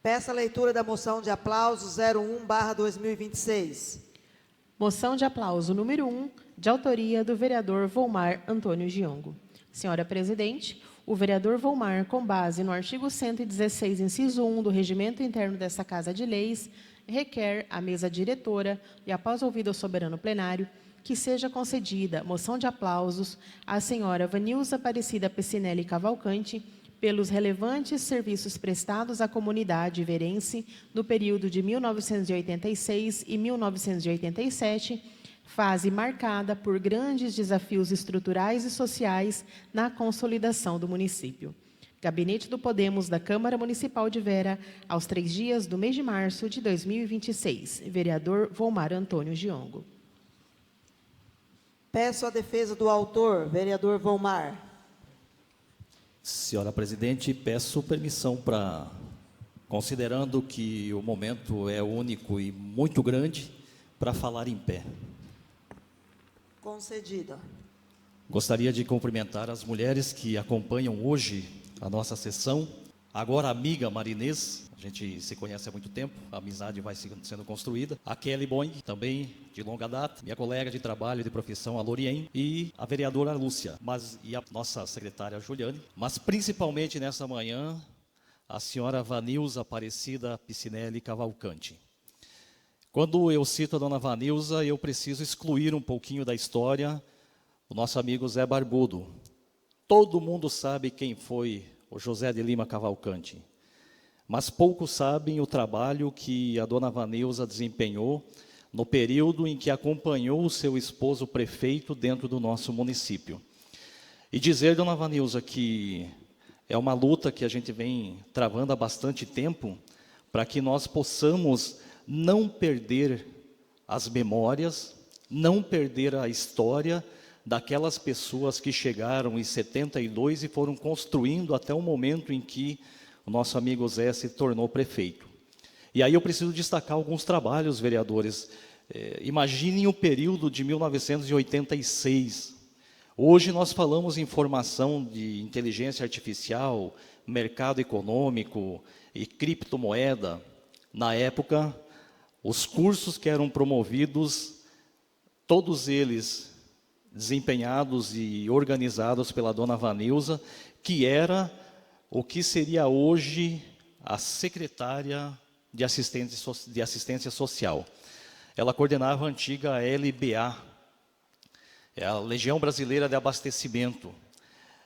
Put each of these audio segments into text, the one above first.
Peço a leitura da moção de aplauso 01/2026. Moção de aplauso número 1, de autoria do vereador Volmar Antônio Giongo. Senhora Presidente, o vereador Volmar, com base no artigo 116, inciso 1 do Regimento Interno desta Casa de Leis, requer à mesa diretora e, após ouvido o soberano plenário, que seja concedida moção de aplausos à senhora Vanilza Aparecida Piscinelli Cavalcante pelos relevantes serviços prestados à comunidade verense no período de 1986 e 1987, fase marcada por grandes desafios estruturais e sociais na consolidação do município. Gabinete do Podemos da Câmara Municipal de Vera, aos 3 dias do mês de março de 2026. Vereador Volmar Antônio Giongo. Peço a defesa do autor, vereador Volmar. Senhora Presidente, peço permissão para, considerando que o momento é único e muito grande, para falar em pé. Concedida. Gostaria de cumprimentar as mulheres que acompanham hoje a nossa sessão. Agora, a amiga Marinês, a gente se conhece há muito tempo, a amizade vai sendo construída. A Kelly Boing, também de longa data, minha colega de trabalho e de profissão, a Lorien, e a vereadora Lúcia, e a nossa secretária Juliane, mas principalmente nessa manhã, a senhora Vanilza Aparecida Piscinelli Cavalcante. Quando eu cito a dona Vanilza, eu preciso excluir um pouquinho da história o nosso amigo Zé Barbudo. Todo mundo sabe quem foi o José de Lima Cavalcante, mas poucos sabem o trabalho que a dona Vanilza desempenhou no período em que acompanhou o seu esposo prefeito dentro do nosso município. E dizer, dona Vanilza, que é uma luta que a gente vem travando há bastante tempo para que nós possamos não perder as memórias, não perder a história daquelas pessoas que chegaram em 72 e foram construindo até o momento em que o nosso amigo Zé se tornou prefeito. E aí eu preciso destacar alguns trabalhos, vereadores. Imaginem o período de 1986. Hoje nós falamos em formação de inteligência artificial, mercado econômico e criptomoeda. Na época, os cursos que eram promovidos, todos eles desempenhados e organizados pela dona Vanilza, que era o que seria hoje a secretária de assistência social. Ela coordenava a antiga LBA, a Legião Brasileira de Abastecimento.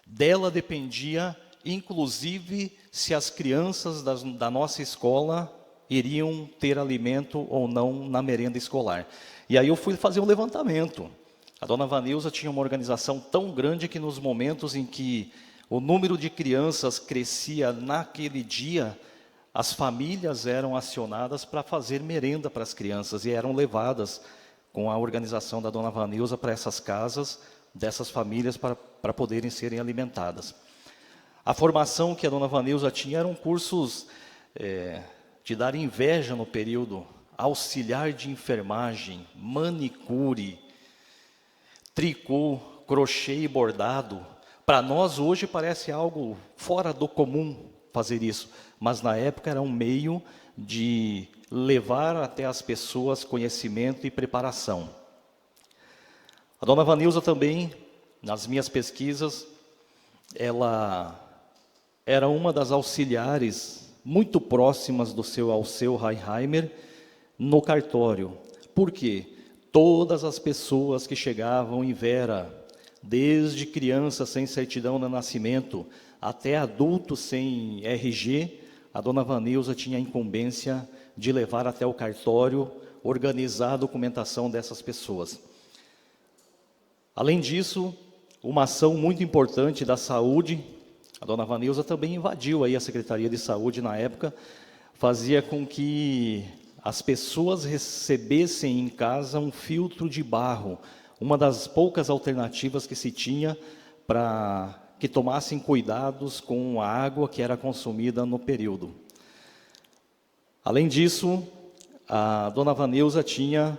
Dela dependia, inclusive, se as crianças da nossa escola iriam ter alimento ou não na merenda escolar. E aí eu fui fazer um levantamento. A dona Vanilza tinha uma organização tão grande que nos momentos em que o número de crianças crescia naquele dia, as famílias eram acionadas para fazer merenda para as crianças e eram levadas com a organização da dona Vanilza para essas casas dessas famílias para poderem serem alimentadas. A formação que a dona Vanilza tinha eram cursos de dar inveja no período, auxiliar de enfermagem, manicure, tricô, crochê e bordado. Para nós hoje parece algo fora do comum fazer isso, mas na época era um meio de levar até as pessoas conhecimento e preparação. A dona Vanilza também, nas minhas pesquisas, ela era uma das auxiliares muito próximas do seu Alceu Reinheimer no cartório. Por quê? Todas as pessoas que chegavam em Vera, desde crianças sem certidão de nascimento até adultos sem RG, a dona Vanilza tinha a incumbência de levar até o cartório, organizar a documentação dessas pessoas. Além disso, uma ação muito importante da saúde, a dona Vanilza também invadiu aí a Secretaria de Saúde na época, fazia com que as pessoas recebessem em casa um filtro de barro, uma das poucas alternativas que se tinha para que tomassem cuidados com a água que era consumida no período. Além disso, a dona Vanilza tinha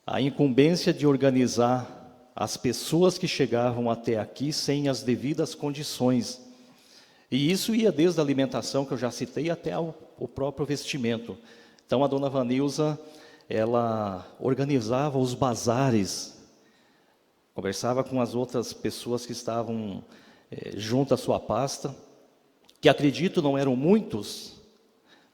a incumbência de organizar as pessoas que chegavam até aqui sem as devidas condições. E isso ia desde a alimentação, que eu já citei, até o próprio vestimento. Então, a dona Vanilza, ela organizava os bazares, conversava com as outras pessoas que estavam junto à sua pasta, que acredito não eram muitos,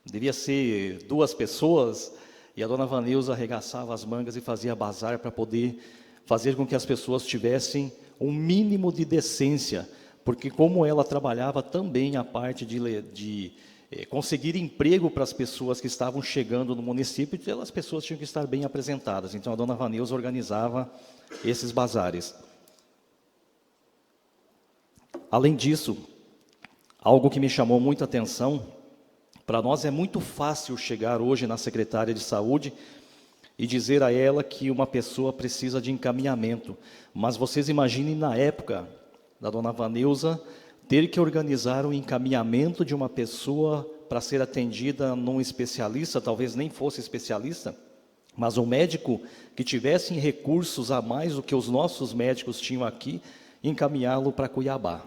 devia ser 2 pessoas, e a dona Vanilza arregaçava as mangas e fazia bazar para poder fazer com que as pessoas tivessem um mínimo de decência, porque como ela trabalhava também a parte de conseguir emprego para as pessoas que estavam chegando no município, as pessoas tinham que estar bem apresentadas. Então, a dona Vanilza organizava esses bazares. Além disso, algo que me chamou muita atenção, para nós é muito fácil chegar hoje na secretária de saúde e dizer a ela que uma pessoa precisa de encaminhamento. Mas vocês imaginem na época da dona Vanilza ter que organizar um encaminhamento de uma pessoa para ser atendida num especialista, talvez nem fosse especialista, mas um médico que tivesse recursos a mais do que os nossos médicos tinham aqui, encaminhá-lo para Cuiabá.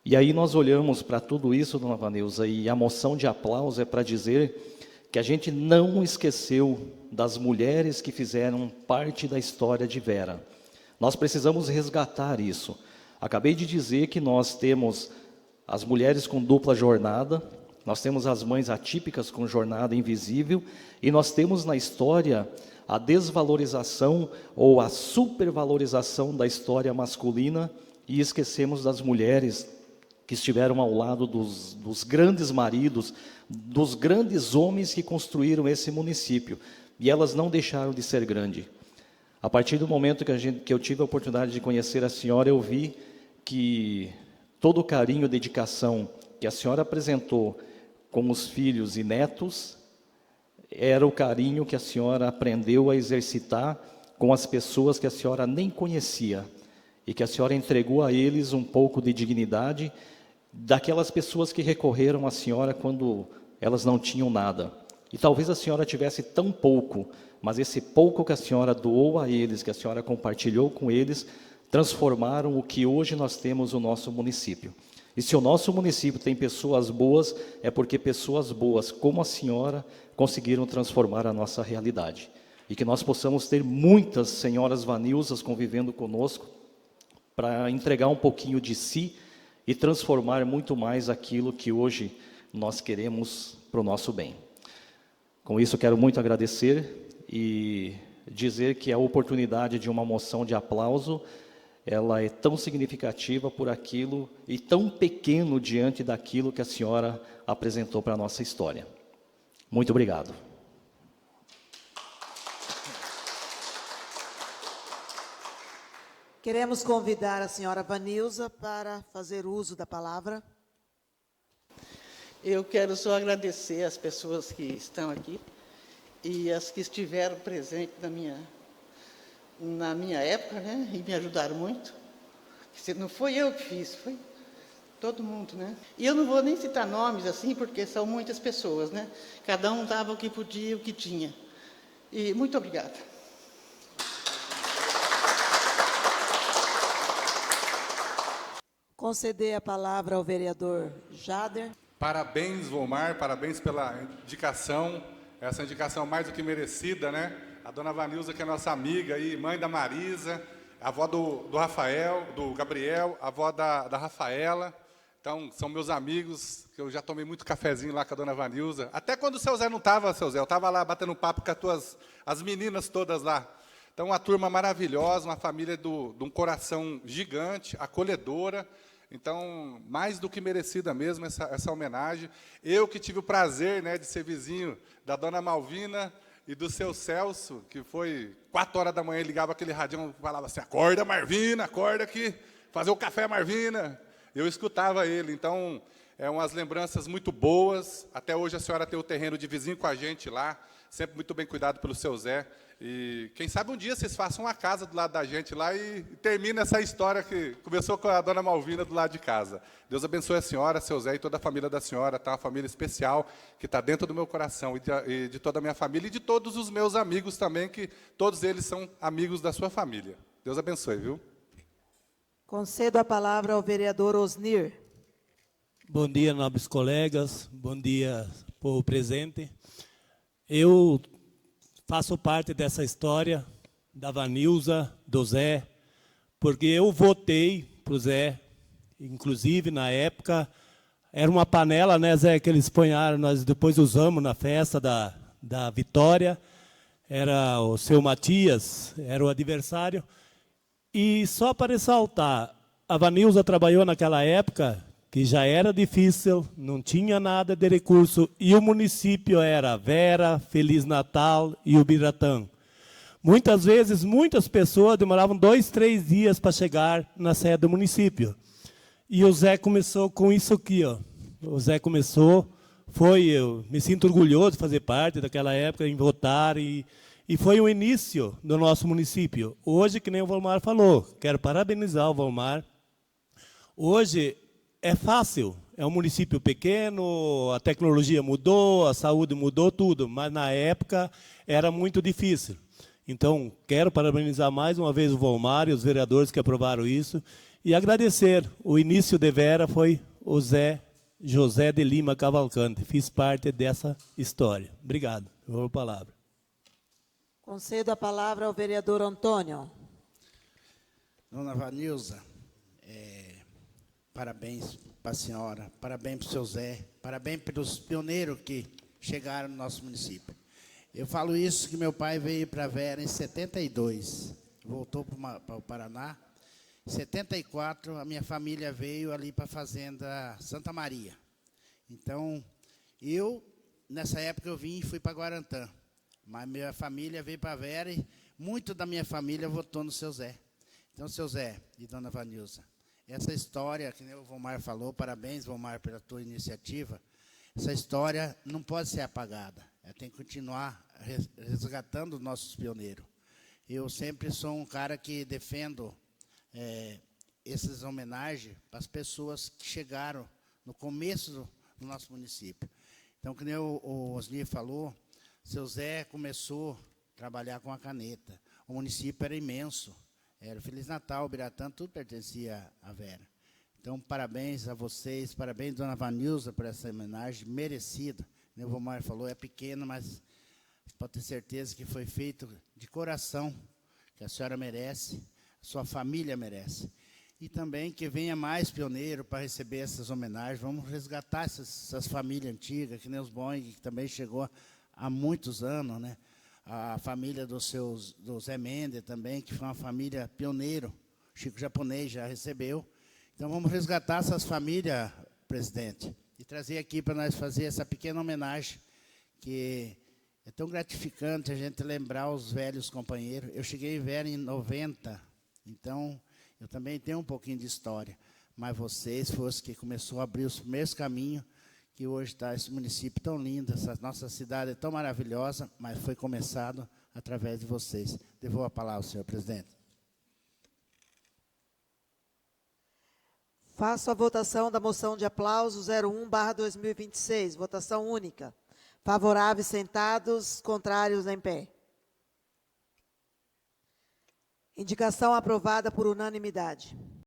E aí nós olhamos para tudo isso, dona Vanilza, e a moção de aplauso é para dizer que a gente não esqueceu das mulheres que fizeram parte da história de Vera. Nós precisamos resgatar isso. Acabei de dizer que nós temos as mulheres com dupla jornada, nós temos as mães atípicas com jornada invisível, e nós temos na história a desvalorização ou a supervalorização da história masculina, e esquecemos das mulheres que estiveram ao lado dos grandes maridos, dos grandes homens que construíram esse município, e elas não deixaram de ser grandes. A partir do momento que eu tive a oportunidade de conhecer a senhora, eu vi que todo o carinho e dedicação que a senhora apresentou com os filhos e netos, era o carinho que a senhora aprendeu a exercitar com as pessoas que a senhora nem conhecia, e que a senhora entregou a eles um pouco de dignidade, daquelas pessoas que recorreram à senhora quando elas não tinham nada. E talvez a senhora tivesse tão pouco, mas esse pouco que a senhora doou a eles, que a senhora compartilhou com eles, transformaram o que hoje nós temos no nosso município. E se o nosso município tem pessoas boas, é porque pessoas boas como a senhora conseguiram transformar a nossa realidade. E que nós possamos ter muitas senhoras Vanilzas convivendo conosco, para entregar um pouquinho de si e transformar muito mais aquilo que hoje nós queremos para o nosso bem. Com isso, quero muito agradecer e dizer que a oportunidade de uma moção de aplauso, ela é tão significativa por aquilo e tão pequeno diante daquilo que a senhora apresentou para a nossa história. Muito obrigado. Queremos convidar a senhora Vanilza para fazer uso da palavra. Eu quero só agradecer as pessoas que estão aqui e as que estiveram presentes na minha época, né, e me ajudaram muito. Não foi eu que fiz, foi todo mundo, né? E eu não vou nem citar nomes assim, porque são muitas pessoas, né? Cada um dava o que podia, o que tinha. E muito obrigada. Conceder a palavra ao vereador Jader. Parabéns, Volmar, parabéns pela indicação, essa indicação mais do que merecida, né? A dona Vanilza, que é nossa amiga aí, mãe da Marisa, avó do Rafael, do Gabriel, avó da Rafaela. Então, são meus amigos, que eu já tomei muito cafezinho lá com a dona Vanilza. Até quando o seu Zé não estava, seu Zé, eu estava lá batendo papo com as meninas todas lá. Então, uma turma maravilhosa, uma família de um coração gigante, acolhedora. Então, mais do que merecida mesmo essa homenagem. Eu que tive o prazer, né, de ser vizinho da dona Malvina e do seu Celso, que foi 4 horas da manhã, ele ligava aquele radião e falava assim, acorda, Marvina, acorda aqui, fazer o café, Marvina. Eu escutava ele, então, umas lembranças muito boas. Até hoje a senhora tem o terreno de vizinho com a gente lá, sempre muito bem cuidado pelo seu Zé. E quem sabe um dia vocês façam uma casa do lado da gente lá e termina essa história que começou com a dona Malvina do lado de casa. Deus abençoe a senhora, seu Zé e toda a família da senhora, tá? Uma família especial que está dentro do meu coração e de toda a minha família e de todos os meus amigos também, que todos eles são amigos da sua família. Deus abençoe, viu? Concedo a palavra ao vereador Osnir. Bom dia, nobres colegas. Bom dia, povo presente. Eu faço parte dessa história da Vanilza, do Zé, porque eu votei para o Zé. Inclusive, na época, era uma panela, né, Zé, que eles ponharam, nós depois usamos na festa da vitória. Era o seu Matias, era o adversário. E só para ressaltar, a Vanilza trabalhou naquela época, que já era difícil, não tinha nada de recurso, e o município era Vera, Feliz Natal e Ubiratã. Muitas vezes, muitas pessoas demoravam 2, 3 dias para chegar na sede do município. E o Zé começou com isso aqui, ó. O Zé começou, eu me sinto orgulhoso de fazer parte daquela época, em votar, e foi o início do nosso município. Hoje, que nem o Volmar falou, quero parabenizar o Volmar. Hoje é fácil, é um município pequeno, a tecnologia mudou, a saúde mudou, tudo, mas na época era muito difícil. Então, quero parabenizar mais uma vez o Volmar e os vereadores que aprovaram isso, e agradecer. O início de Vera foi o Zé José de Lima Cavalcante. Fiz parte dessa história. Obrigado. Eu vou a palavra. Concedo a palavra ao vereador Antônio. Dona Vanilza, parabéns para a senhora, parabéns para o seu Zé, parabéns pelos pioneiros que chegaram no nosso município. Eu falo isso que meu pai veio para Vera em 72, voltou para o Paraná. Em 74, a minha família veio ali para a fazenda Santa Maria. Então, nessa época eu vim e fui para Guarantã. Mas minha família veio para Vera e muito da minha família votou no seu Zé. Então, seu Zé e dona Vanilza, essa história, que nem o Volmar falou, parabéns, Volmar, pela tua iniciativa, essa história não pode ser apagada. Ela tem que continuar resgatando os nossos pioneiros. Eu sempre sou um cara que defendo essas homenagens para as pessoas que chegaram no começo do nosso município. Então, que nem o Osni falou, seu Zé começou a trabalhar com a caneta. O município era imenso. Era Feliz Natal, Ubiratã, tudo pertencia à Vera. Então, parabéns a vocês, parabéns, dona Vanilza, por essa homenagem merecida. Como o Volmar falou, é pequena, mas pode ter certeza que foi feito de coração, que a senhora merece, a sua família merece. E também que venha mais pioneiro para receber essas homenagens. Vamos resgatar essas famílias antigas, que nem os Boeing, que também chegou há muitos anos, né? A família do Zé Mendes também, que foi uma família pioneiro. Chico Japonês já recebeu. Então, vamos resgatar essas famílias, presidente, e trazer aqui para nós fazer essa pequena homenagem, que é tão gratificante a gente lembrar os velhos companheiros. Eu cheguei em Vera em 90, então eu também tenho um pouquinho de história, mas vocês foram os que começou a abrir os primeiros caminhos, que hoje está esse município tão lindo, essa nossa cidade é tão maravilhosa, mas foi começado através de vocês. Devolvo a palavra ao senhor presidente. Faço a votação da moção de aplauso 01/2026. Votação única. Favoráveis sentados, contrários em pé. Indicação aprovada por unanimidade.